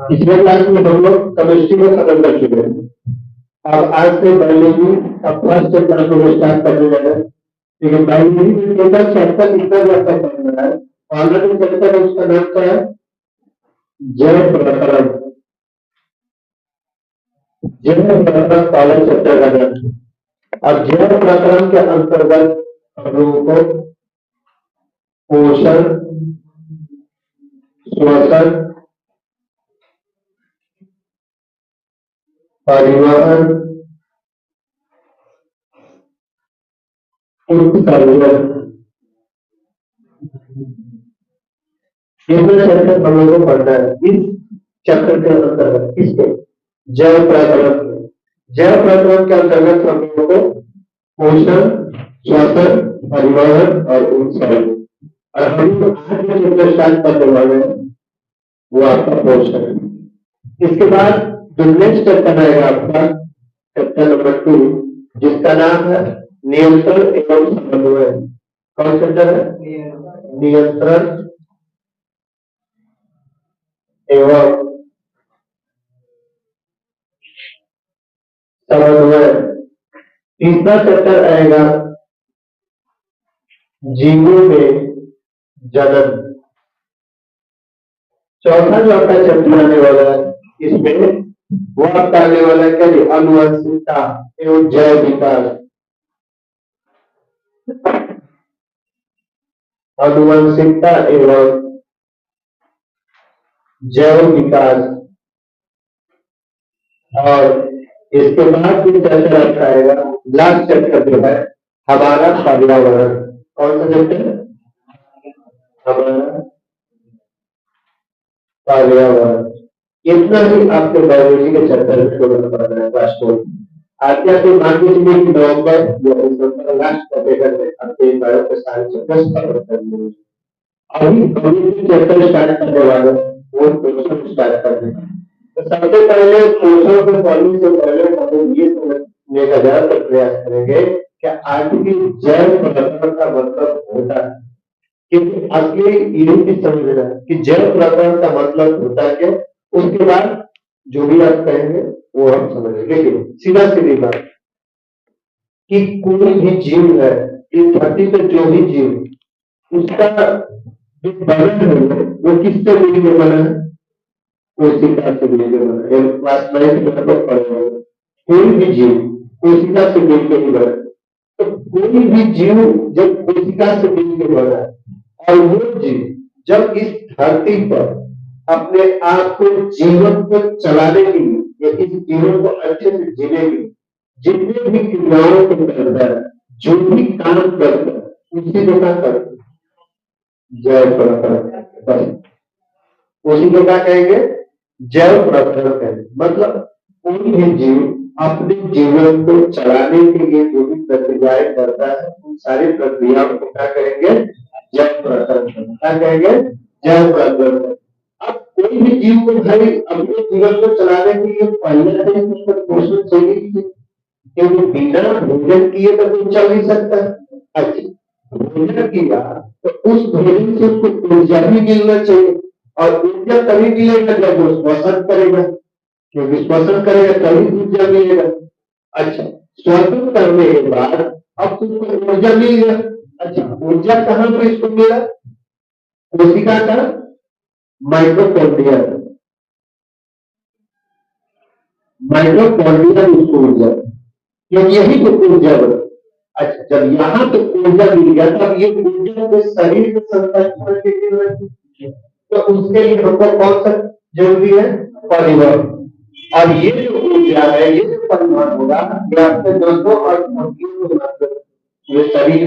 पिछले क्लास में हम लोग केमिस्ट्री में खत्म कर चुके हैं। अब आज से बायोलॉजी का फर्स्ट चैप्टर हम लोग स्टार्ट करने लगे हैं। लेकिन बायोलॉजी में टोटल चैप्टर कितना चैप्टर पढ़ना है? ऑलरेडी चैप्टर है, उसका नाम क्या है? जैव प्रकरण। जैव प्रकरण पहला चैप्टर का नाम है। अब जैव प्रकरण के अंतर्गत हम लोगों को पोषण, श्वसन, परिवहन, उत्सर्जन, ये चैप्टर हम लोगों को पढ़ना है। इस चैप्टर के अंतर्गत किसके? जैव प्रकरण के। जैव प्रकरण के अंतर्गत हम लोगों को पोषण, श्वसन, परिवहन और उत्सर्जन, और हम लोग आज जो चैप्टर स्टार्ट करने वाले हैं वो आपका पोषण है। इसके बाद जो नेक्स्ट चैप्टर रहेगा आपका चैप्टर नंबर 2, जिसका नाम है नियंत्रण एवं समन्वय। कौन चैप्टर है? नियंत्रण एवं समन्वय। तीसरा चैप्टर आएगा जीवों में जनन। चौथा जो आपका चैप्टर आने वाला है, इसमें वो आपका आने वाला है क्या? अनुवंशिकता एवं जैव विकास। अनुवंशिकता एवं जैव विकास। और इसके बाद जो चैप्टर आपका आएगा, लास्ट चैप्टर जो है हमारा पर्यावरण। कौन सा चैप्टर? हमारा पर्यावरण। इतना ही आपके बायोलॉजी के चैप्टर में टोटल पढ़ना है क्लास 4। आगे आपको मान के चलिए कि नवंबर या दिसंबर लास्ट का पेपर में आपके बायो के सारे चैप्टर्स कवर करने हैं। अभी जो चैप्टर स्टार्ट करने वाले हैं वो पोषण स्टार्ट करने हैं। तो सबसे पहले पोषण को पढ़ने से पहले हम लोग ये समझने का ज्यादा प्रयास करेंगे कि आखिर जैव प्रकरण का मतलब होता है। क्योंकि असली यही चीज समझना है कि जैव प्रकरण का मतलब होता है क्या। उसके बाद जो भी आप कहेंगे वो हम समझेंगे। लेकिन सीधा सीधी बात कि कोई भी जीव है, इस धरती पर जो भी जीव, उसका जो बदन है वो किससे मिलकर बना है? कोशिका से मिलकर बना है। क्लास 9 में हम लोग पढ़े होंगे। कोई भी जीव कोशिका से मिलकर ही बना है। तो कोई भी जीव जब कोशिका से मिलकर बना है, और वो जीव जब इस धरती पर अपने आप को जीवन को चलाने के लिए या इस जीवन को अच्छे से जीने के लिए जितने भी क्रियाओं को करता है, जो भी काम करता है, उसी को क्या करता है? जैव प्रकरण। उसी को क्या कहेंगे? जैव प्रकरण कहेंगे। मतलब कोई भी जीव अपने जीवन को चलाने के लिए जो भी प्रक्रियाएं करता है, उन सारी प्रक्रियाओं को क्या कहेंगे? जैव प्रकरण। क्या कहेंगे? जैव प्रकरण। अब कोई भी जीव को भाई अपने जीवन को चलाने के लिए पहले से ही उसको पोषण चाहिए, क्योंकि बिना भोजन किए तो कोई चल नहीं सकता। अच्छा, भोजन किया तो उस भोजन से उसको ऊर्जा भी मिलना चाहिए, और ऊर्जा तभी मिलेगा जब वो श्वसन करेगा, क्योंकि श्वसन करेगा तभी ऊर्जा मिलेगा। अच्छा, श्वसन करने के बाद अब तुमको ऊर्जा मिल गया। अच्छा, ऊर्जा कहाँ पर इसको मिला? कोशिका का माइटोकॉन्ड्रिया। माइटोकॉन्ड्रिया में उसको ऊर्जा, क्योंकि यही तो ऊर्जा बनी। अच्छा, जब यहाँ तो ऊर्जा मिल गया, तब ये ऊर्जा के शरीर में संचालन के लिए तो उसके लिए हमको कौन सा जरूरी है? परिवहन। और ये जो ऊर्जा है, ये जो परिवहन होगा, ये आपके दोनों और ये शरीर।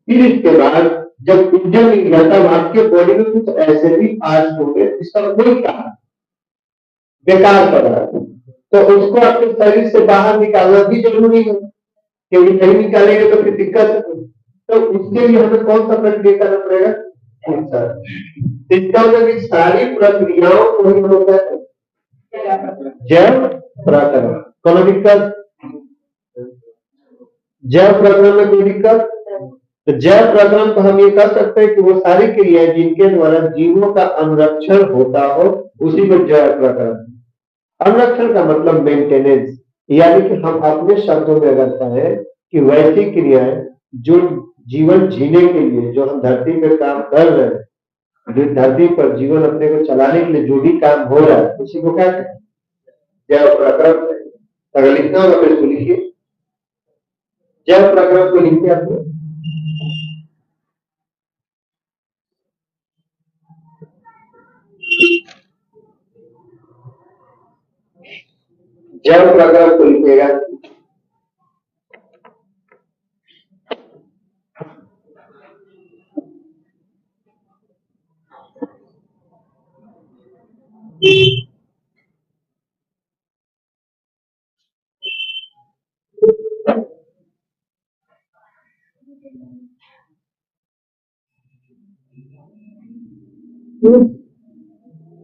फिर इसके बाद जब ऊर्जा मिल गया, तब आपके बॉडी में कुछ ऐसे भी पार्ट्स होंगे जिसका कोई काम बेकार पदार्थ, तो उसको अपने शरीर से बाहर निकालना भी जरूरी है, क्योंकि नहीं निकालेंगे तो फिर दिक्कत है। तो उसके लिए हमें कौन सा प्रक्रिया करना पड़ेगा? इसका मतलब कि सारी प्रक्रियाओं को ही हम लोग जैव प्रकरण। कोई दिक्कत? जैव प्रकरण में कोई दिक्कत तो जैव प्रक्रम को हम ये कह सकते हैं कि वो सारी क्रियाएं जिनके द्वारा जीवों का अनुरक्षण होता हो, उसी को जैव प्रक्रम। अनुरक्षण का मतलब मेंटेनेंस, यानी कि हम अपने शब्दों में अगर कहें कि वैसी क्रियाएं जो जीवन जीने के लिए, जो हम धरती पे काम कर रहे हैं, जो धरती पर जीवन अपने को चलाने के लिए जो भी काम हो रहा है, उसी को क्या कहते हैं? जैव प्रक्रम। अगर लिखना होगा फिर इसको लिखिए, जैव प्रक्रम को लिखिए आपको। जैव प्रक्रम को लिखिएगा।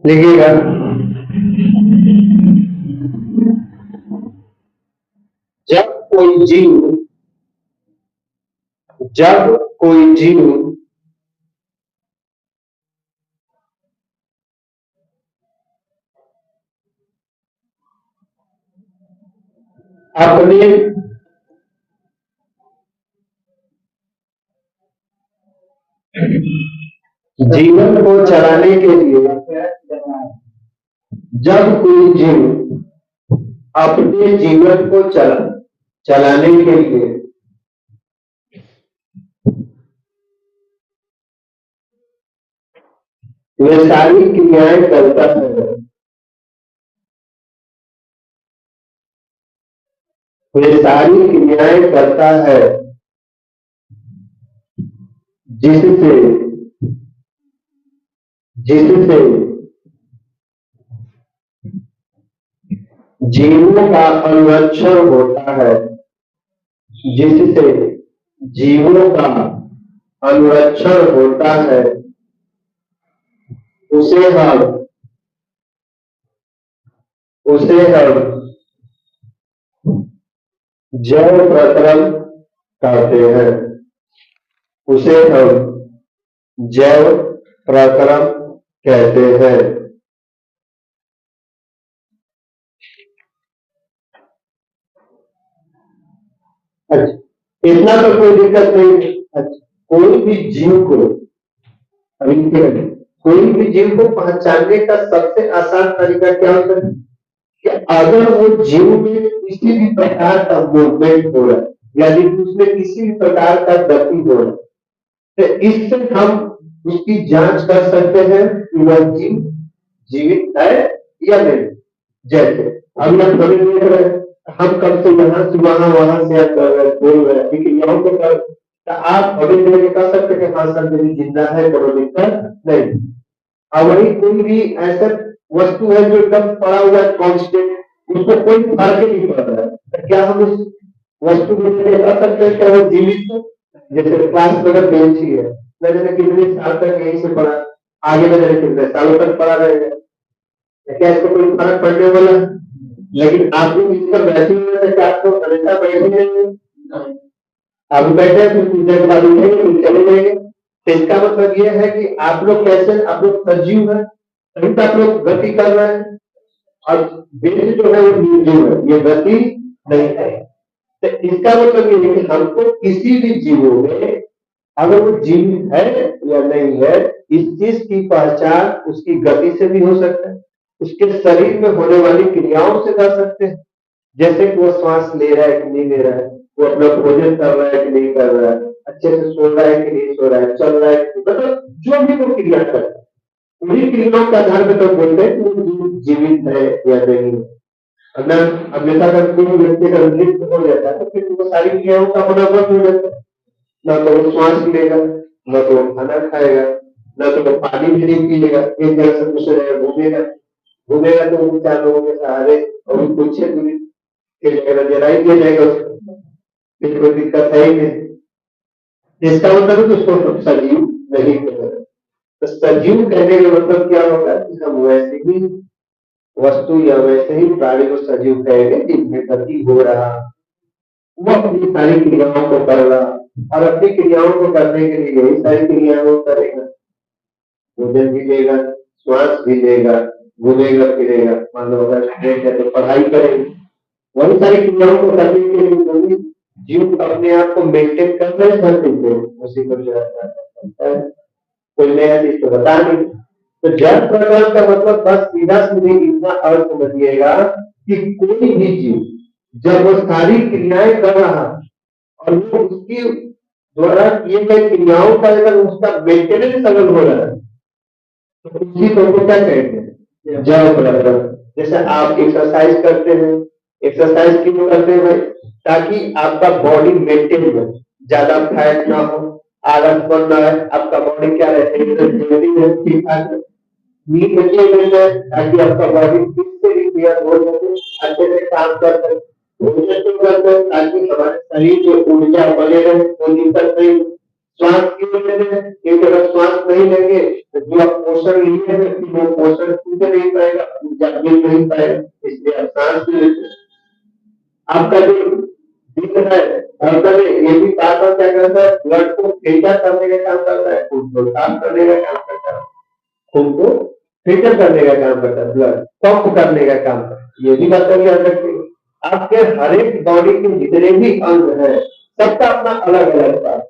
लिखिएगा, जब कोई जीव अपने जीवन को चलाने के लिए, जब कोई जीव अपने जीवन को चलाने के लिए वे सारी क्रियाएं करता है, वे सारी क्रियाएं करता है जिससे जिससे जीवों का अनुरक्षण होता है, जिससे जीवों का अनुरक्षण होता है, उसे हम जैव प्रक्रम कहते हैं। उसे हम जैव प्रक्रम कहते हैं। अच्छा, इतना तो कोई दिक्कत नहीं है। अच्छा, कोई भी जीव को कोई भी जीव को पहचानने का सबसे आसान तरीका क्या होता है कि अगर वो जीव में किसी भी प्रकार का मूवमेंट हो रहा है, यानी कि उसमें किसी भी प्रकार का गति हो रहा है, तो इससे हम उसकी जांच कर सकते हैं कि वह जीव जीवित है या नहीं। जैसे हम लोग कभी देख रहे हैं, हम कब से यहाँ से वहां से बोल रहे हैं, लेकिन यहाँ को कर, तो आप अभी देख कह सकते हैं हाँ सर मेरी जिंदा है, कोई दिक्कत नहीं। अब वही कोई भी ऐसा वस्तु है जो एकदम पड़ा हुआ है कांस्टेंट, उसको कोई फर्क नहीं पड़ रहा है, तो क्या हम उस वस्तु को कह सकते हैं क्या वो जीवित है? जैसे क्लास में अगर बेंच ही है, मैंने कितने साल तक यहीं से पढ़ा, आगे मैंने कितने सालों तक पढ़ा रहेगा, क्या इसको कोई फर्क पड़ने वाला है? लेकिन आप लोग इस पर बैठे हुए हैं, क्या आपको हमेशा बैठे रहेंगे? आप बैठे हैं फिर कुछ देर बाद उठेंगे फिर चले जाएंगे। तो इसका मतलब यह है कि आप लोग कैसे, आप लोग सजीव हैं, तभी तो आप लोग गति कर रहे हैं, और बेंच जो है वो निर्जीव है, ये गति नहीं है। तो इसका मतलब ये है कि हमको किसी भी जीवों में अगर वो जीवित है या नहीं है, इस चीज की पहचान उसकी गति से भी हो सकता है, उसके शरीर में होने वाली क्रियाओं से कर सकते हैं। जैसे कि वो श्वास ले रहा है कि नहीं ले रहा है, वो अपना भोजन कर रहा है कि नहीं कर रहा है, अच्छे से सो रहा है कि नहीं सो रहा है, चल रहा है कि, मतलब जो भी वो क्रिया कर रहा है, उन्हीं क्रियाओं के आधार पर तो बोलते हैं कि वो जीवित है या नहीं है। अगर अन्यथा अगर कोई व्यक्ति का मृत्यु हो जाता है तो फिर वो सारी क्रियाओं का होना बंद हो जाता है, ना तो वो श्वास लेगा, ना तो वो खाना खाएगा, ना तो वो पानी भी नहीं पिएगा, एक जगह से दूसरे जगह घूमेगा, घूमेगा तो वो चार लोगों के सहारे और कुछ दूरी एक जगह जलाई दिया जाएगा उसको, फिर कोई दिक्कत है ही नहीं। इसका मतलब है कि उसको सजीव नहीं कहते। तो सजीव कहने का मतलब क्या होगा कि हम वैसे ही वस्तु या वैसे ही प्राणी को सजीव कहेंगे जिनमें गति हो रहा वो अपनी सारी क्रियाओं को कर रहा, और अपनी क्रियाओं को करने के लिए यही सारी क्रियाएं वो करेगा। भोजन भी लेगा, श्वास भी लेगा, घूमेगा फिरेगा, मान लो अगर स्टूडेंट है तो पढ़ाई करेगा, वही सारी क्रियाओं को करने के लिए वही जीव अपने आप को मेंटेन कर रहे हैं, उसी को जो है कोई नया चीज तो बता नहीं। तो जड़ प्रकरण का मतलब बस सीधा सीधे इतना अर्थ समझिएगा कि कोई भी जीव जब वो सारी क्रियाएं कर रहा है और वो उसकी द्वारा किए गए क्रियाओं का अगर उसका मेंटेनेंस अगर हो रहा है तो उसी को क्या कहते हैं, जड़ प्रकरण। जैसे आप एक्सरसाइज करते हैं, एक्सरसाइज क्यों करते हैं भाई? ताकि आपका बॉडी मेंटेन हो, ज्यादा फैट ना हो, आलस बन रहा है, आपका बॉडी क्या रहे, ठीक ठाक नींद अच्छी मिल जाए ताकि आपका बॉडी फिर से रिपेयर हो सके, अच्छे से काम कर सके। भोजन तो करते हैं ताकि हमारे शरीर में ऊर्जा बने रहे, कोई दिक्कत नहीं। श्वास क्यों ले रहे हैं? क्योंकि अगर श्वास नहीं लेंगे तो जो आप पोषण लिए हैं वो पोषण छूट नहीं पाएगा, ऊर्जा मिल नहीं पाएगा, इसलिए आप सांस भी लेते हैं। आपका जो दिल है, धड़कन है, ये भी बार बार क्या करता है, ब्लड को फिल्टर करने का काम करता है, खून को साफ करने का काम करता है, खून को फिल्टर करने का काम करता है, ब्लड पंप करने का काम करता है। ये भी बात याद रखिए। आपके हर एक बॉडी के जितने भी अंग है सबका अपना अलग अलग काम,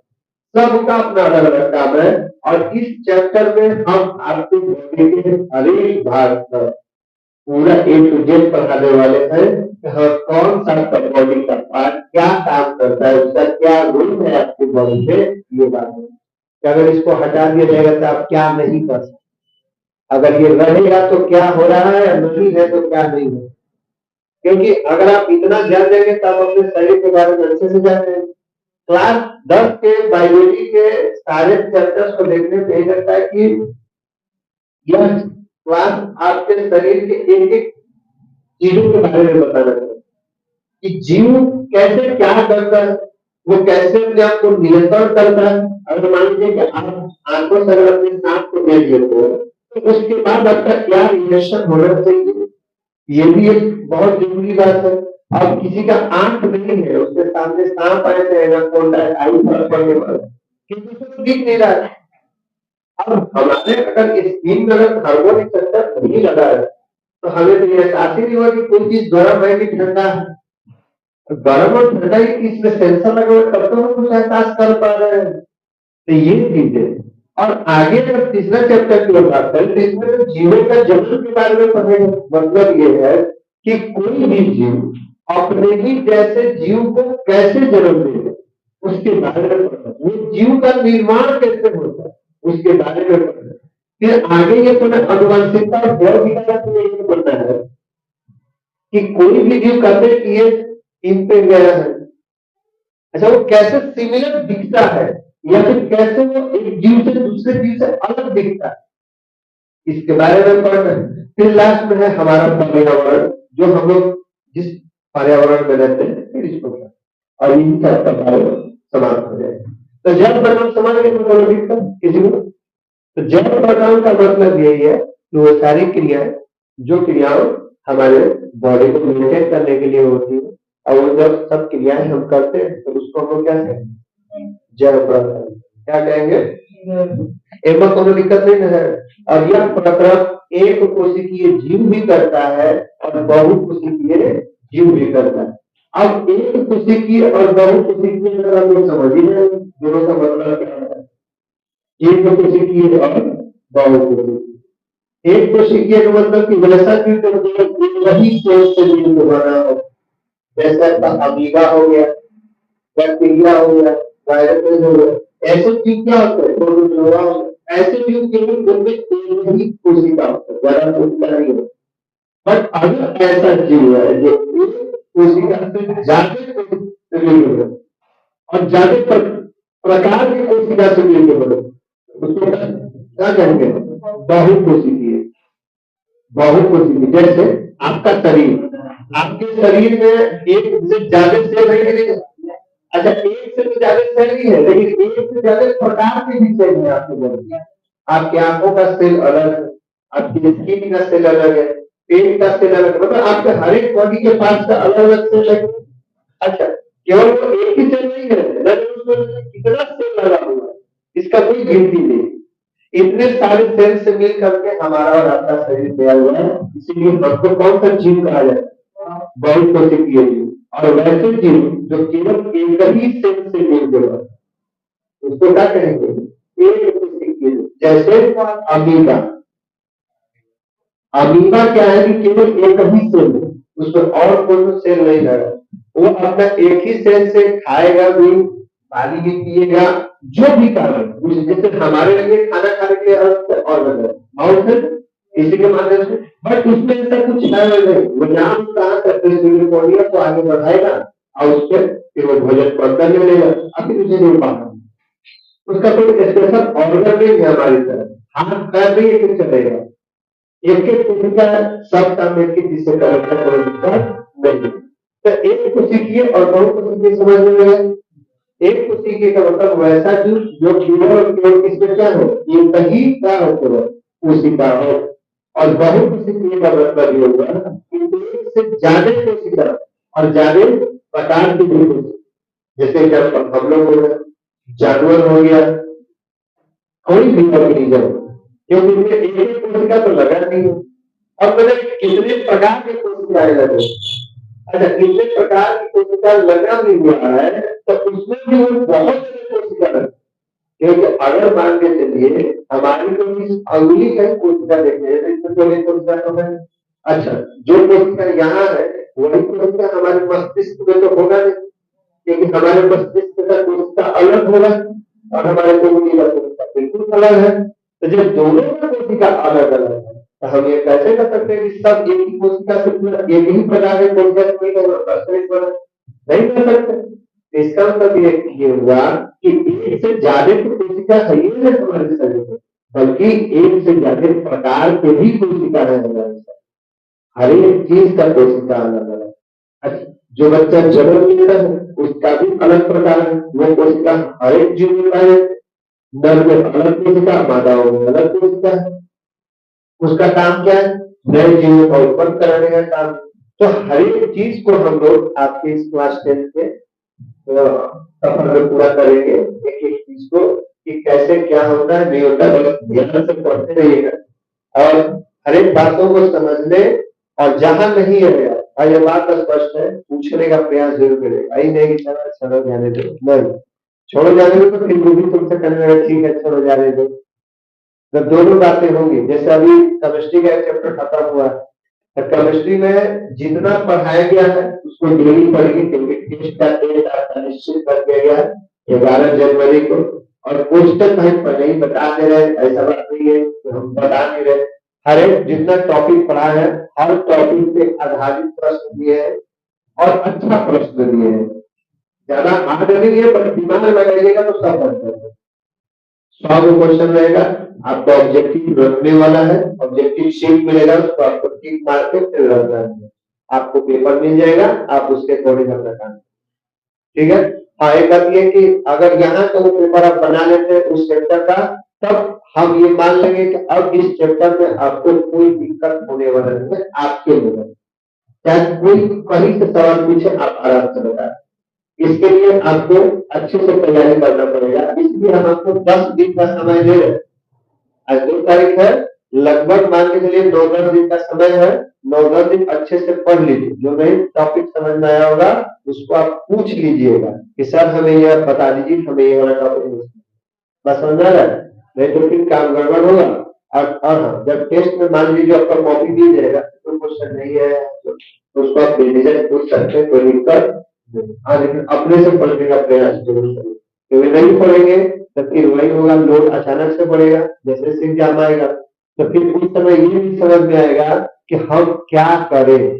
सबका अपना अलग अलग काम है। और इस चैप्टर में हम आपके बॉडी के हर एक भाग पर पूरा ए टू जेड पढ़ाने वाले हैं कि हाँ कौन सा बॉडी का पार्ट क्या काम करता है, उसका क्या रोल है आपकी बॉडी में, ये बात है कि अगर इसको हटा दिया जाएगा तो आप क्या नहीं कर सकते, अगर ये रहेगा तो क्या हो रहा है, नहीं है तो क्या नहीं है। क्योंकि अगर आप इतना जान जाएंगे तब अपने शरीर के बारे में अच्छे से जान जाएंगे। क्लास 10 के बायोलॉजी के सारे चैप्टर्स को देखने पे लगता है कि यह क्लास आपके शरीर के एक एक चीजों के बारे में बताना चाहिए कि जीव कैसे क्या करता है, वो कैसे अपने आप को नियंत्रण करता है। अगर मान लीजिए कि आप आंखों से अगर अपने सांप को देख लेते हो तो उसके बाद आपका क्या रिएक्शन होना चाहिए, ये भी एक बहुत जरूरी बात है। अब किसी का आंख नहीं है, उसके सामने सांप आए थे, आई पड़ने वाला, किसी को दिख नहीं रहा है। अब हमारे अगर स्किन में अगर थर्मल सेंसर नहीं लगा है तो हमें तो ये एहसास ही नहीं हुआ कि कोई चीज गर्म है कि ठंडा है। गर्म और ठंडा ही इसमें सेंसर लगा हुआ तब तो हम कुछ एहसास कर पा रहे हैं। तो ये चीज है। और आगे जब तीसरा चैप्टर की ओर बात करें तो इसमें तो जीवन का जन्म के बारे में पढ़ेंगे। मतलब ये है कि कोई भी जीव अपने ही जैसे जीव को कैसे जन्म देगा उसके बारे में पढ़ना, वो जीव का निर्माण कैसे होता है उसके बारे में पढ़ना। फिर आगे ये पढ़ना अनुवांशिकता और जैव विकास में ये पढ़ना है कि कोई भी जीव कहते कि ये इन पे गया है, अच्छा वो कैसे सिमिलर दिखता है या फिर कैसे वो एक जीव से दूसरे जीव से अलग दिखता है, इसके बारे में पढ़ना है। फिर लास्ट में है हमारा पर्यावरण, जो हम लोग जिस पर्यावरण में रहते हैं, फिर इसको और इन सब का समाप्त हो जाएगा। तो जल प्रकरण समझ गए किसी को? तो जल प्रकरण का मतलब यही है कि वो सारी क्रियाएं जो क्रियाएं हमारे बॉडी को मेंटेन करने के लिए होती है, और वो जब सब क्रियाएं हम करते हैं तो उसको हम लोग क्या कहेंगे, जल प्रकरण। क्या कहेंगे? एवं कोनो दिक्कत नहीं है। और यह प्रकरण एक कोशिकीय जीव भी करता है और बहुकोशिकीय जीव भी करता है। अब एक कोशिकीय और बहुकोशिकीय का लोग समझ ही नहीं दोनों का मतलब क्या है। एक कोशिकीय और बहुकोशिकीय। एक कोशिकीय का मतलब कि वैसा जीव वही सेल से जीव बना हो, जैसा अमीबा हो गया, बैक्टीरिया हो गया, वायरस हो गया, ऐसे जीव क्या होते हैं, ऐसे जीव केवल उनमें एक ही कोशिका होता है, ज्यादा कोशिका नहीं होता। बट अगर ऐसा जीव है जो कोशिका से ज्यादा और ज्यादा प्रकार की कोशिका से मिलकर बने, उसको क्या कहेंगे? बहुकोशिकीय। बहुकोशिकीय जैसे आपका शरीर, आपके शरीर में एक से ज्यादा सेल है, अच्छा एक से तो ज्यादा सेल ही है, लेकिन एक से ज्यादा प्रकार के भी सेल है आपके बॉडी में। आपकी आंखों का सेल अलग है, आपकी स्किन का सेल अलग है, पेट का सेल अलग है, मतलब आपके हर एक बॉडी के पार्ट का अलग अलग सेल है। अच्छा केवल वो एक ही सेल नहीं है, मैंने उसमें कितना सेल लगा हुआ है, इसका कोई गिनती नहीं। इतने सारे सेल से मिल करके हमारा और आपका शरीर तैयार हुआ है। इसीलिए हमको कौन सा जीव कहा जाए? बहुकोशिकीय जीव। और वैसे जीव जो केवल एक ही सेल से मिल गए उसको क्या कहेंगे? एक कोशिकीय जीव। जैसे अमीबा। अमीबा क्या है कि केवल एक ही सेल है, उसमें और कोई सेल नहीं लगा, वो अपना एक ही सेल से खाएगा भी, पानी भी पिएगा, जो भी कारण जैसे हमारे लिए खाना खाने के लिए अलग से और माउथ है इसी के माध्यम से, बट उसमें ऐसा कुछ है नहीं, वो नाम कहाँ करते को आगे बढ़ाएगा और उससे फिर वो भोजन पड़ता नहीं लेगा, अभी उसे नहीं पाना, उसका कोई स्पेशल ऑर्डर नहीं है हमारी तरह, हाथ पैर नहीं है चलेगा, एक एक कोशिका सब काम एक ही चीज से करता है, कोई दिक्कत नहीं। तो एक कोशिकीय और बहुकोशिकीय समझ में आया? एक कोशिकीय का मतलब वैसा जीव जो केवल और केवल किसमें क्या हो, एक ही क्या हो, केवल कोशिका हो। और बहुकोशिकीय का मतलब ये होगा कि एक से ज्यादा कोशिका और ज्यादा प्रकार की कोशिका, जैसे जब हम लोग हो गए, जानवर हो गया, कोई भी ऑर्गेनिज्म, क्योंकि उनमें एक ही कोशिका तो लगा नहीं है। अब मैंने कितने प्रकार के कोशिकाएं लगे, अच्छा कितने प्रकार की कोशिका लगा भी हुआ है, तो उसमें भी वो बहुत सारे कोशिका लगे, क्योंकि अगर मान के चलिए हमारी तो इस अंगुली का ही कोशिका देखे, इसमें तो एक कोशिका तो है, अच्छा जो कोशिका यहाँ है वही कोशिका हमारे मस्तिष्क में तो होगा नहीं, क्योंकि हमारे मस्तिष्क का कोशिका अलग होगा और हमारे अंगुली का कोशिका बिल्कुल अलग है। तो जब दोनों का कोशिका अलग अलग है तो हम ये कैसे कर सकते हैं कि सब एक ही कोशिका से एक ही प्रकार के कोशिका नहीं कर सकते। इसका मतलब ये हुआ कि एक से ज्यादा कोशिका है ही नहीं हमारे शरीर में, बल्कि एक से ज्यादा प्रकार के भी कोशिका है हमारे शरीर, हर एक चीज का कोशिका अलग अलग। अच्छा जो बच्चा जन्म लेता है उसका भी अलग प्रकार है, वो कोशिका हर एक जीव में पाए, नर में अलग कोशिका, मादाओं में अलग कोशिका है, उसका काम क्या है? नए जीवों का उत्पन्न कराने का काम। तो हर एक चीज को हम लोग आपके इस क्लास 10 के सफर में पूरा करेंगे, एक एक चीज को कि कैसे क्या होता है नहीं होता है, बस ध्यान से पढ़ते रहिएगा और हर एक बातों को समझने, और जहां नहीं है और ये बात स्पष्ट है पूछने का प्रयास जरूर करेगा, आई नहीं कि चलो छोड़ो जाने दो, नहीं छोड़ो जाने दो तो फिर वो भी तुमसे करने लगा, ठीक है छोड़ो जाने दो, तो दोनों बातें होंगी। जैसे अभी केमिस्ट्री का एक चैप्टर खत्म हुआ है, तो केमिस्ट्री में जितना पढ़ाया गया है उसको डेली पढ़ेगी, क्योंकि टेस्ट का डेट आपका निश्चित कर दिया गया है 11 जनवरी को, और क्वेश्चन हम पहले ही बता दे रहे हैं, ऐसा बात नहीं है तो हम बता नहीं रहे, हर एक जितना टॉपिक पढ़ा है हर टॉपिक पे आधारित प्रश्न दिए हैं और अच्छा प्रश्न दिए हैं, ज्यादा हार्ड नहीं है पर दिमाग लगाइएगा तो सब बन जाएगा। 100 क्वेश्चन रहेगा, आपका ऑब्जेक्टिव रखने वाला है, ऑब्जेक्टिव शीट मिलेगा, उसको आपको टिक मार के फिर रखना है, आपको पेपर मिल जाएगा, आप उसके अकॉर्डिंग अपना काम, ठीक है। हाँ एक बात ये कि अगर यहाँ का वो पेपर आप बना लेते हैं उस चैप्टर का, तब हम ये मान लेंगे कि अब इस चैप्टर में आपको कोई दिक्कत होने वाला नहीं है, आपके लिए चाहे कोई कहीं से सवाल पूछे आप आराम से बताएं। इसके लिए आपको अच्छे से तैयारी करना पड़ेगा, इसलिए हम आपको 10 दिन का समय दे रहे हैं। आज 2 तारीख है, लगभग मान के चलिए 9-10 दिन का समय है, 9-10 दिन अच्छे से पढ़ लीजिए, जो नहीं टॉपिक समझ में आया होगा उसको आप पूछ लीजिएगा कि सर हमें यह बता दीजिए, हमें ये वाला टॉपिक बस समझ आ रहा है, नहीं तो फिर काम गड़बड़ होगा। और हाँ जब टेस्ट में मान लीजिए आपका कॉपी दी जाएगा तो क्वेश्चन नहीं है तो उसको आप बेझिझक पूछ सकते हैं, कोई दिक्कत। हाँ लेकिन अपने से पढ़ने का प्रयास जरूर करें, क्योंकि नहीं पढ़ेंगे तो फिर वही होगा, लोड अचानक से बढ़ेगा, जैसे से एग्जाम आएगा तो फिर उस समय ये भी समझ में आएगा कि हम क्या करें,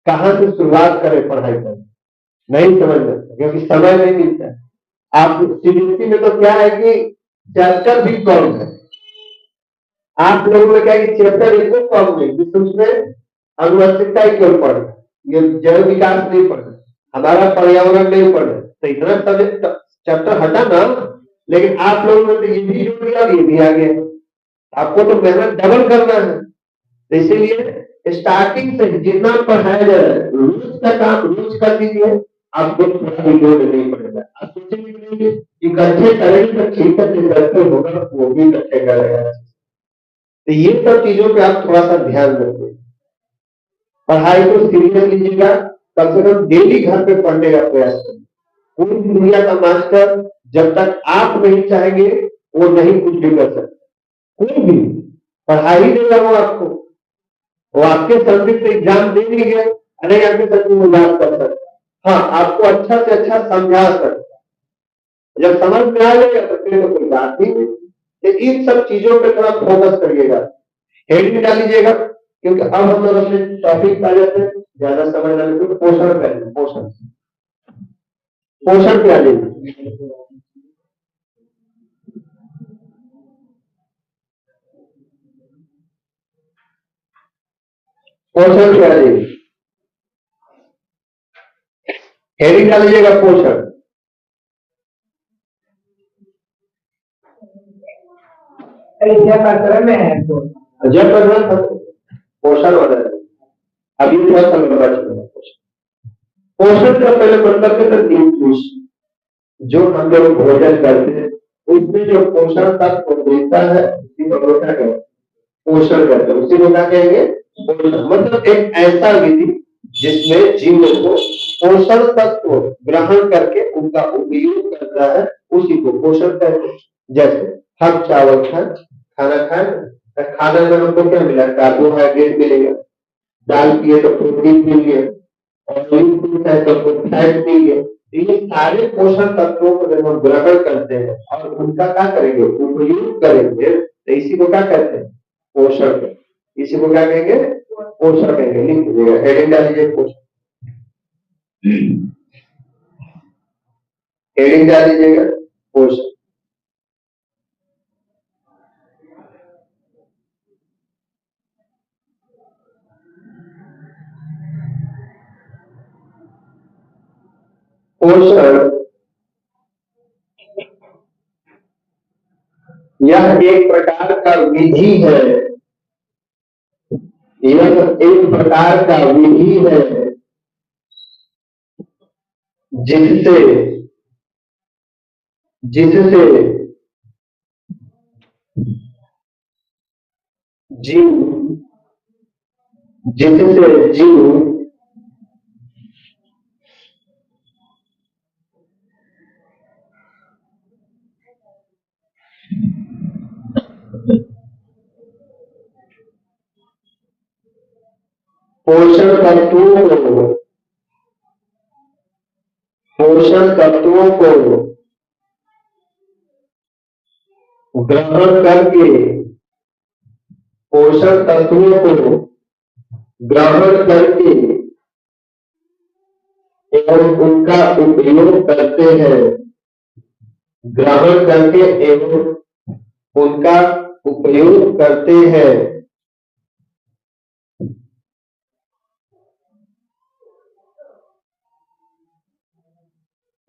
कहाँ से शुरुआत करें पढ़ाई करने, नहीं समझ में, क्योंकि समय नहीं मिलता है। आप सीबीएसई में तो क्या है कि चैप्टर भी कम है, आप लोगों में क्या है कि चैप्टर एक को कम नहीं, उसमें अनुवंशिकता ही क्यों पढ़, ये जैव विकास नहीं पढ़, हमारा पर्यावरण नहीं पढ़, तो इतना सब्जेक्ट चैप्टर हटा ना, लेकिन आप लोगों ने तो ये भी जोड़ दिया और ये भी आ गया, आपको तो मेहनत डबल करना है। तो इसीलिए स्टार्टिंग से जितना पढ़ाया जा रहा है रोज का काम रोज कर दीजिए, आपको थोड़ा भी लोड नहीं पड़ेगा। आप सोचेंगे कि इकट्ठे करेंगे तो ठीक है, इकट्ठे होगा वो भी इकट्ठे करेगा। तो ये सब चीजों पे आप थोड़ा सा ध्यान रखिए। पढ़ाई को सीरियस लीजिएगा, कम से कम डेली घर पे पढ़ने का प्रयास करिए। पूरी दुनिया का मास्टर जब तक आप नहीं चाहेंगे वो नहीं कुछ भी कर सकता। कोई भी पढ़ा ही देगा वो आपको, वो आपके संदिग्ध एग्जाम दे नहीं गया, अरे आपके संदिग्ध में याद कर सकता, हाँ आपको अच्छा से अच्छा समझा सकता, जब समझ में आ जाएगा तो फिर तो कोई बात ही नहीं। तो इन सब चीजों पे थोड़ा फोकस करिएगा, हेडिंग डालीजिएगा, क्योंकि अब हम लोग अपने टॉपिक पे आ जाते हैं, ज्यादा समय ना लेते। पोषण पे, पोषण पोषण पे आ जाइए। पोषण पे आ जाइए, हेडिंग डालीजिएगा पोषण। जब पोषण वाला अभी थोड़ा सा लंबा चलेगा। पोषण का पहले मतलब है न्यूट्रिशन, जो हम लोग भोजन करते हैं उसमें जो पोषण तत्व देता है उसी को क्या कहते हैं, पोषण कहते हैं। उसी को क्या कहेंगे, पोषण। मतलब एक ऐसा विधि जिसमें जीवों को पोषण तत्व ग्रहण करके उनका उपयोग करता है, उसी को पोषण कहते हैं। जैसे हम चावल खाएं, खाना खाएं, खाना में हमको क्या मिला, कार्बोहाइड्रेट मिलेगा, दाल पिए तो प्रोटीन मिल गया, ऑयली फूड है तो फैट मिल गया। ये सारे पोषण तत्वों को जब हम ग्रहण करते हैं और उनका क्या करेंगे, उपयोग करेंगे, तो इसी को क्या कहते हैं, पोषण। इसी को क्या कहेंगे, पोषण कहेंगे। लिख लीजिएगा, हेडिंग डालीजिए पोषण, हेडिंग डालीजिएगा पोषण। पोषण यह एक प्रकार का विधि है, यह एक प्रकार का विधि है जिससे जिससे जीव जिससे जीव पोषण तत्वों को ग्रहण करके, पोषण तत्वों को ग्रहण करके एवं उनका उपयोग करते हैं, ग्रहण करके एवं उनका उपयोग करते हैं,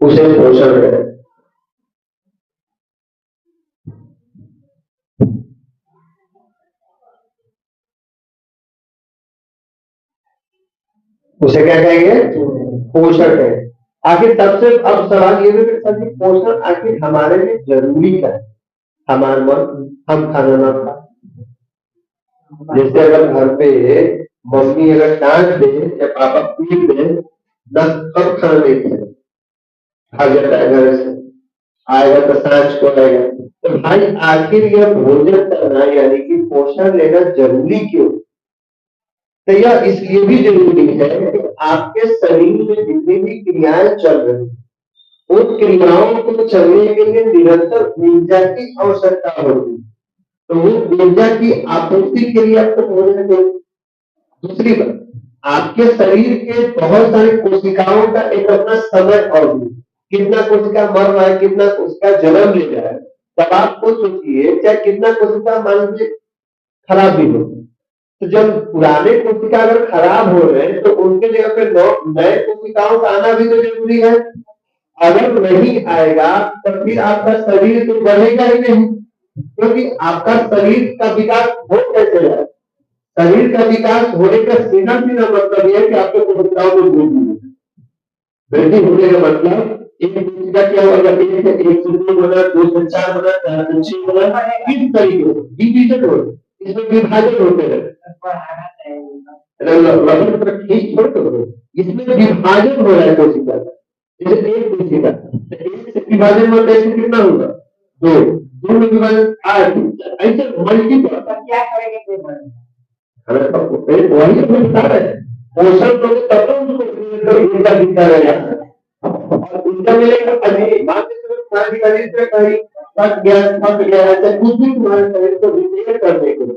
उसे पोषण है। उसे क्या कहेंगे, पोषण है। आखिर सबसे अब सवाल ये भी सर कि पोषण आखिर हमारे लिए जरूरी है, हमारे मन हम खाना ना खा, जैसे अगर घर पे मम्मी अगर डांट दे या पापा पीट दे ना, कब खाना नहीं खाए, भाग जाता है घर से, आएगा तो सांझ को आएगा। तो भाई आखिर यह भोजन करना यानी कि पोषण लेना जरूरी क्यों? तो यह इसलिए भी जरूरी है कि आपके शरीर में जितनी भी क्रियाएं चल रही हैं उन क्रियाओं को चलने के लिए निरंतर ऊर्जा की आवश्यकता होती है, तो वो ऊर्जा की आपूर्ति के लिए आपको भोजन चाहिए। दूसरी बात, आपके शरीर के बहुत सारी कोशिकाओं का एक अपना समय अवधि, कितना कोशिका मर रहा है, कितना कोशिका जन्म ले रहा है, तब आप खुद सोचिए चाहे कितना कोशिका मान लीजिए खराब भी हो, तो जब पुराने कोशिका अगर खराब हो रहे हैं तो उनके जगह पे नए कोशिकाओं का आना भी तो जरूरी है। अगर नहीं आएगा तो फिर आपका शरीर तो बढ़ेगा ही नहीं, क्योंकि आपका शरीर का विकास हो कैसे रहा है, शरीर का विकास होने का सीधा सीधा मतलब यह है कि आपके कोशिकाओं को वृद्धि है। वृद्धि होने का मतलब एक कोशिका क्या होगा, अगर एक से एक से दो बना, दो से चार बना, चार से छह बना, इस तरीके से डिवीजन हो, इसमें विभाजन होते हैं। रबर पर खींच छोड़ करो, इसमें विभाजन हो रहा है कोशिका का। जैसे एक कोशिका, तो एक से विभाजन में कैसे कितना होगा, दो, दो में विभाजन आठ, ऐसे मल्टीपल। क्या करेंगे, हमें वही तो बता रहे हैं, पोषण लोग तब तो उसको उनका दिखा रहेगा, और उनका मिलेगा अभी मान लीजिए तुम्हारी शरीर से कहीं फट गया ऐसे कुछ भी तुम्हारे शरीर को रिपेयर करने के लिए,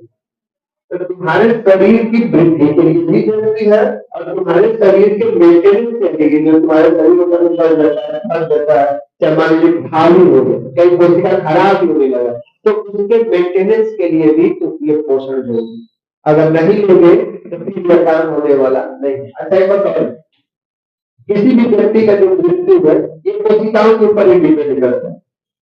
तो तुम्हारे शरीर की वृद्धि के लिए भी जरूरी है, और तुम्हारे शरीर के मेंटेनेंस के लिए जो तुम्हारे शरीर में बढ़ जाता है, फट जाता है, चाहे मान लीजिए भारी हो गया, कहीं कोशिका खराब होने लगा, तो उसके मेंटेनेंस के लिए भी तो ये पोषण जरूरी। अगर नहीं लोगे तो फिर यह काम होने वाला नहीं। अच्छा एक बात बताओ, किसी भी व्यक्ति का जो मृत्यु है ये कोशिकाओं के ऊपर ही डिपेंड करता है,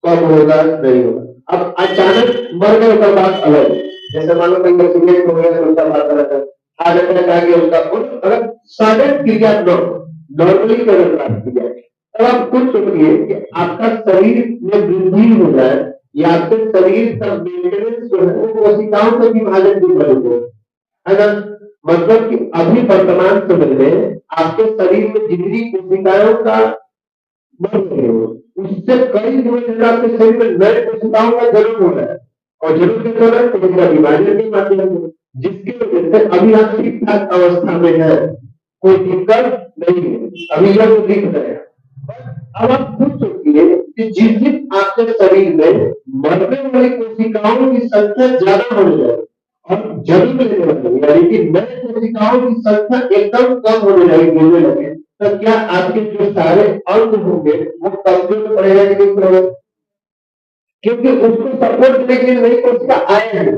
कब होगा नहीं होगा। अब अचानक मर गए उसका बात अलग है, जैसे मान लो कहीं एक्सीडेंट हो गया तो उसका बात अलग है, हार्ट अटैक आ गया उसका, अगर सडन क्रिया नॉर्मली अगर बात की जाए, तब आप खुद सोचिए कि आपका शरीर में वृद्धि हो जाए या आपके शरीर का मेंटेनेंस जो है वो कोशिकाओं के विभाजन की वजह से है ना। मतलब कि अभी वर्तमान समय में आपके शरीर में जितनी कोशिकाओं का बढ़ रहे हो, उससे कई गुना ज्यादा आपके शरीर में नए कोशिकाओं का जन्म हो रहा है, और जन्म कैसे हो रहा है, कोशिका विभाजन के माध्यम से, जिसकी वजह से अभी आप ठीक ठाक अवस्था में है, कोई दिक्कत नहीं है, अभी यह तो दिख रहा है। अब आप खुद सोचिए कि जिस दिन आपके शरीर में मरने वाली कोशिकाओं की संख्या ज्यादा होने जाए और जन्म लेने लगे, यानी कि नए कोशिकाओं की संख्या एकदम कम होने लगे, गिरने लगे, तो क्या आपके जो सारे अंग होंगे वो कमजोर पड़ेगा कि नहीं पड़ेगा, क्योंकि उसको सपोर्ट करने के लिए नई कोशिका आए हैं,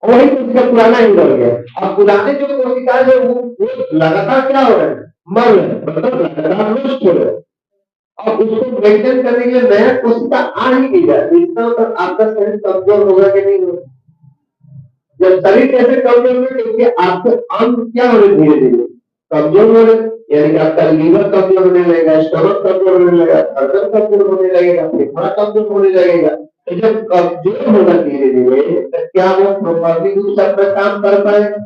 वही कोशिका पुराना ही रह गया। अब पुराने जो कोशिकाएं है वो लगातार क्या हो रहे हैं, मर रहे हैं, मतलब लगातार नष्ट हो रहे हैं। अब उसको मेंटेन करने के लिए नया कोशिका आ ही नहीं रहा है, इसका मतलब आपका शरीर कमजोर होगा कि नहीं होगा। जब शरीर कैसे कमजोर होगा, क्योंकि आपके अंग क्या हो रहे धीरे धीरे कमजोर हो रहे, यानी कि आपका लीवर कमजोर होने लगेगा, स्टमक कमजोर होने लगेगा, हृदय कमजोर होने लगेगा, फेफड़ा कमजोर होने लगेगा। तो जब कमजोर होगा धीरे धीरे, तो क्या वो प्रभावी रूप से अपना काम कर पाएगा,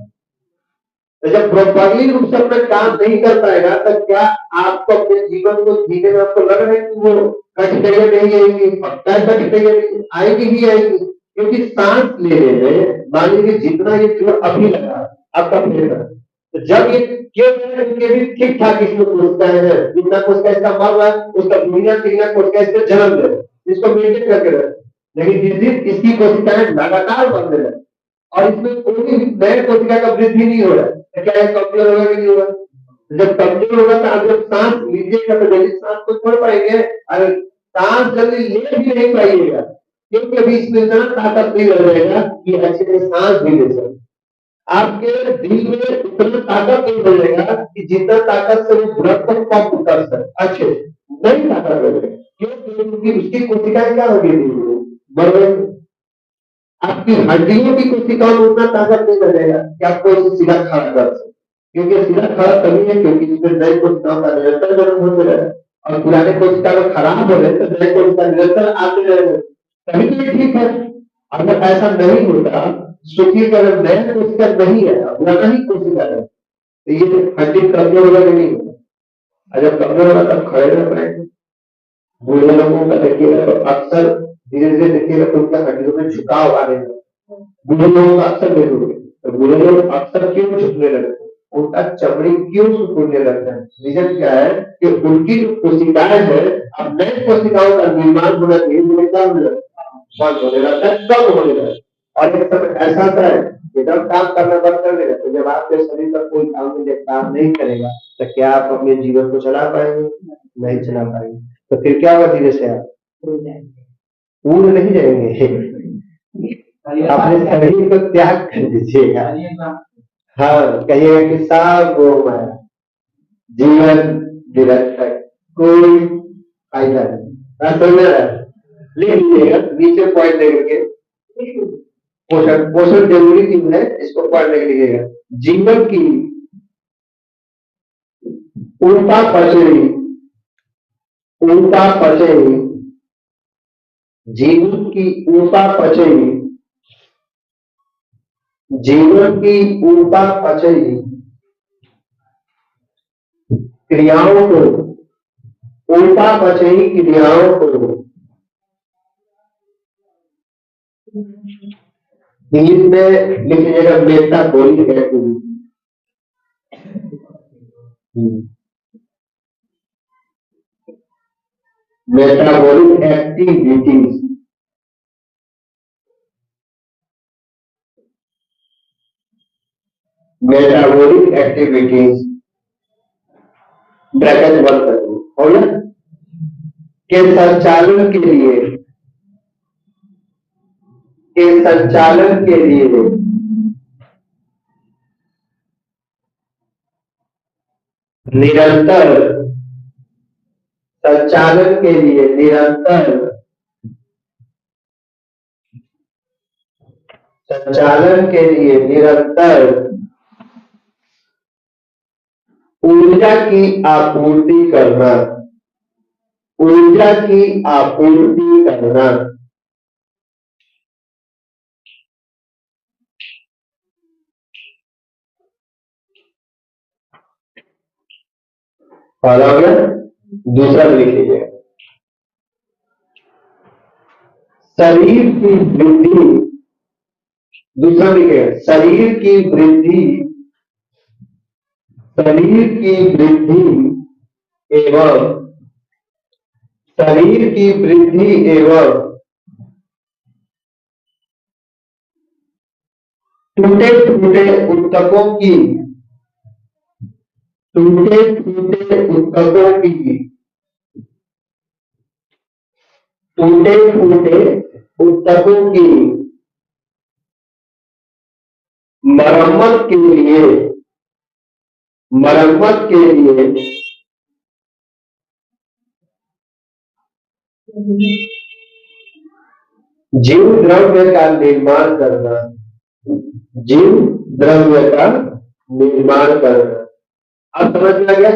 तो जब प्रभावी रूप से अपना काम नहीं कर पाएगा, तो क्या आपको अपने जीवन को जीने में आपको लग रहा है कि वो कठिनाइयां नहीं आएंगी, पक्का कठिनाइयां आएगी ही आएगी, क्योंकि सांस लेने में मान लीजिए जितना ये जोर अभी लगा आपका फेफड़ा, तो जब ये क्यों ये भी ठीक ठाक इसमें कोशिकाएं हैं, जितना कोशिका इसका मर रहा है उसका दुनिया तिनिया कोशिका इसको जन्म दे, इसको मेंटेन करके रहे, लेकिन जिस दिन इसकी कोशिकाएं लगातार बढ़ने लगे और इसमें कोई नए कोशिका का वृद्धि नहीं हो रहा है, तो क्या ये कमजोर होगा कि नहीं होगा। जब कमजोर होगा तो आप जब सांस लीजिएगा तो जल्दी सांस को छोड़ पाएंगे, अरे सांस जल्दी ले भी नहीं पाइएगा, क्योंकि अभी इसमें इतना ताकत नहीं रह जाएगा कि अच्छे से सांस भी ले सके। आपके दिल में उतना ताकत नहीं रहेगा कि जितना ताकत से वो ब्लड को पंप कर सके, अच्छे नहीं ताकत रहेगा, क्योंकि उसकी कोशिकाएं क्या होगी, बढ़ रही, आपकी हड्डियों की कोशिकाओं में उतना ताकत नहीं रहेगा कि आपको इसे सीधा खड़ा कर सके, क्योंकि सीधा खड़ा तभी है क्योंकि इसमें नई कोशिकाओं का निरंतर जन्म होते रहे, और पुराने कोशिका अगर खराब हो रहे तो नए कोशिका निरंतर आते रहे, तभी तो ये ठीक है। अगर ऐसा नहीं होता, सोचिए कि अगर नया कोशिका नहीं है, पुराना ही कोशिका है, तो ये हड्डी कमजोर होगा कि नहीं होगा, और जब कमजोर होगा तब खड़े रह पाएंगे। बूढ़े लोगों का देखिएगा तो अक्सर धीरे धीरे देखिएगा तो उनका हड्डियों में झुकाव आने लगता है, बूढ़े लोगों का अक्सर देखोगे तो बूढ़े लोग अक्सर क्यों झुकने लगते हैं, उनका चमड़ी क्यों सुकड़ने लगता है, रीजन क्या है कि उनकी जो कोशिकाएं है, अब नए कोशिकाओं का निर्माण होना धीरे धीरे कम बंद होने लगता है, कम होने लगता है, और एक समय ऐसा आता है कि जब काम करना बंद कर देगा, तो जब आपके शरीर का कोई काम नहीं करेगा, तो क्या आप अपने जीवन को चला पाएंगे, नहीं चला पाएंगे, तो फिर क्या होगा, धीरे से आप पूर्ण नहीं जाएंगे, अपने शरीर को त्याग कर दीजिएगा। हाँ, कहिएगा कि सब वो हमारा जीवन निरर्थक, कोई फायदा नहीं, समझ रहा है, लिख लीजिएगा नीचे पॉइंट लेकर के, पोषण पोषण जरूरी चीज है, इसको पॉइंट लेकर लिखिएगा, जीवन की उल्टा पचड़ी ऊता पचई, जीवन की ऊता पचई, जीवन की ऊता पचई क्रियाओं को, ऊता पचई क्रियाओं को इंग्लिश में लिखिएगा metabolic activity. Metabolic activities, metabolic activities bracket बंद कर दो, हो गया, के संचालन के लिए, के संचालन के लिए निरंतर, संचालन के लिए निरंतर, संचालन के लिए निरंतर ऊर्जा की आपूर्ति करना, ऊर्जा की आपूर्ति करना, पहला हो गया, दूसरा लिख लीजिए, शरीर की वृद्धि, दूसरा लिखिए, शरीर की वृद्धि, शरीर की वृद्धि एवं, शरीर की वृद्धि एवं टूटे फूटे ऊतकों की, टूटे फूटे ऊतकों की, टूटे फूटे ऊतकों की मरम्मत के लिए, मरम्मत के लिए जीव द्रव्य का निर्माण करना, जीव द्रव्य का निर्माण करना। अब समझ में आ गया?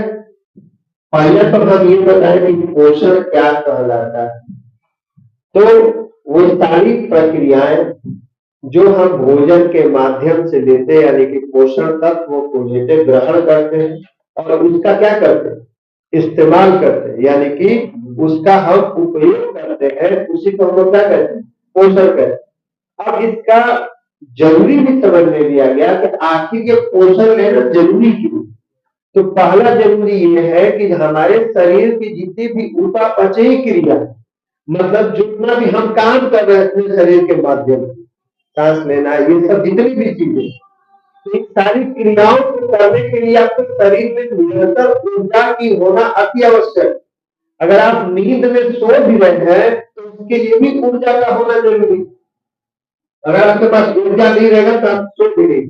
पहले तो हम ये बताएं कि पोषण क्या कहलाता है। तो वो सारी प्रक्रियाएं जो हम भोजन के माध्यम से लेते हैं, यानी कि पोषण तत्वों को लेते ग्रहण करते हैं और उसका क्या करते हैं, इस्तेमाल करते हैं, यानी कि उसका हम उपयोग करते हैं, उसी को हम लोग क्या कहते हैं, पोषण कहते हैं। अब इसका जरूरी भी समझ में लिया गया कि आखिर ये पोषण लेना जरूरी क्यों। तो पहला जरूरी ये है कि हमारे शरीर की जितनी भी उपापचयी क्रिया, मतलब जितना भी हम काम कर रहे हैं अपने शरीर के माध्यम से, सांस लेना, ये सब जितनी भी चीजें, तो इन सारी क्रियाओं को करने के लिए आपके शरीर में निरंतर ऊर्जा की होना अति आवश्यक। अगर आप नींद में सो भी रहे हैं तो उसके लिए भी ऊर्जा का होना जरूरी। अगर आपके पास ऊर्जा नहीं रहेगा तो आप सो भी नहीं,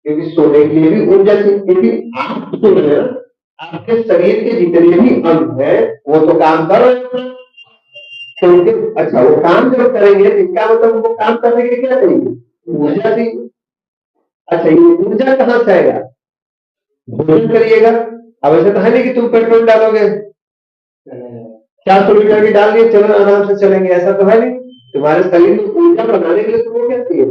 क्योंकि सोने के लिए भी ऊर्जा चाहिए। क्योंकि आप सो रहे हैं, आपके शरीर के जितने भी अंग है वो तो काम कर रहे हैं, तो अच्छा वो काम जब करेंगे तो इसका मतलब उनको काम करने के लिए क्या चाहिए, ऊर्जा चाहिए। अच्छा ये ऊर्जा कहाँ से आएगा, भोजन करिएगा। अब ऐसा तो है नहीं कि तुम पेट्रोल डालोगे 400 लीटर की डाल दिए चलो आराम से चलेंगे, ऐसा तो है नहीं। तुम्हारे शरीर में ऊर्जा बनाने के लिए तुमको क्या चाहिए,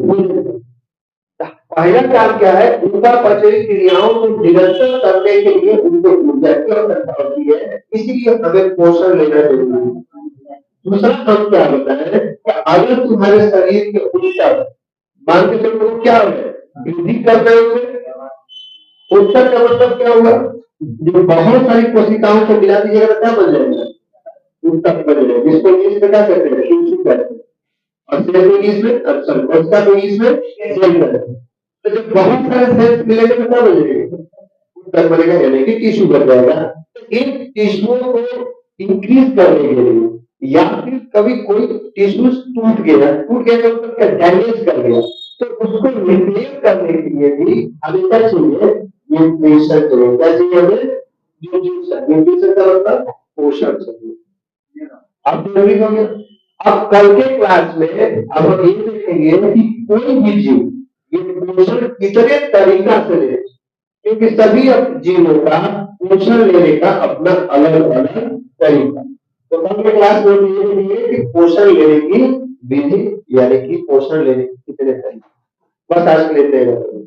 पहला काम क्या है, उपापचयी क्रियाओं को निरंतर करने के लिए उनको ऊर्जा की आवश्यकता होती है, इसीलिए हमें पोषण लेना जरूरी है। दूसरा काम क्या होता है कि अगर तुम्हारे शरीर के ऊतक मान के चलो क्या हो वृद्धि कर रहे होंगे, ऊतक का मतलब क्या होगा, जो बहुत सारी कोशिकाओं को मिला दीजिएगा क्या बन जाएगा, ऊतक बन जाएगा, जिसको इंग्लिश में क्या कहते हैं, टिश्यू कहते हैं, और सेल को इंग्लिश में उसका को इंग्लिश में सेल कहते हैं। तो जब बहुत सारे सेल्स मिलेंगे तो क्या बनेगा, ऊतक बनेगा, यानी कि टिश्यू बन जाएगा। तो इन टिश्यूओं को इंक्रीज करने के लिए या फिर कभी कोई टिश्यू टूट गया तो उसका डैमेज कर गया, तो उसको रिपेयर करने के लिए भी हमें क्या चाहिए, न्यूट्रिशन चाहिए। क्या चाहिए हमें, न्यूट्रिशन। न्यूट्रिशन का मतलब पोषण चाहिए। अब जरूरी हो गया। अब कल के क्लास में अब हम ये देखेंगे कि कोई भी जीव ये पोषण कितने तरीका से ले, क्योंकि सभी जीवों का पोषण लेने का अपना अलग अलग क्लास में ये नहीं है कि पोषण लेने की विधि यानी कि पोषण लेने के कितने तरीके, बस आज के लिए इतना ही रखो।